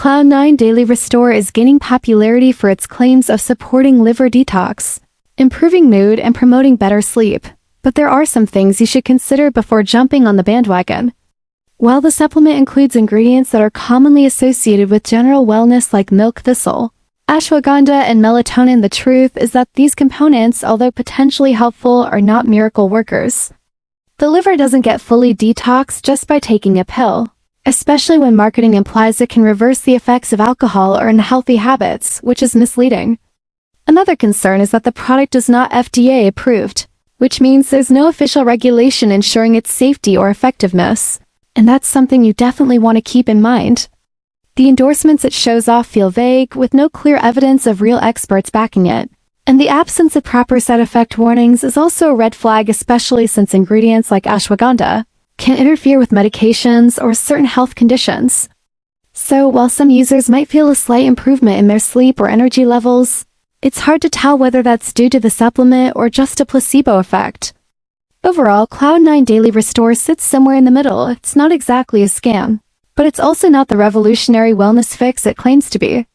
Cloud9 Daily Restore is gaining popularity for its claims of supporting liver detox, improving mood, and promoting better sleep. But there are some things you should consider before jumping on the bandwagon. While the supplement includes ingredients that are commonly associated with general wellness like milk thistle, ashwagandha, and melatonin, the truth is that these components, although potentially helpful, are not miracle workers. The liver doesn't get fully detoxed just by taking a pill, especially when marketing implies it can reverse the effects of alcohol or unhealthy habits, which is misleading. Another concern is that the product is not FDA approved, which means there's no official regulation ensuring its safety or effectiveness, and that's something you definitely want to keep in mind. The endorsements it shows off feel vague, with no clear evidence of real experts backing it, and the absence of proper side effect warnings is also a red flag, especially since ingredients like ashwagandha can interfere with medications or certain health conditions. So while some users might feel a slight improvement in their sleep or energy levels, it's hard to tell whether that's due to the supplement or just a placebo effect. Overall, Cloud9 Daily Restore sits somewhere in the middle. It's not exactly a scam, but it's also not the revolutionary wellness fix it claims to be.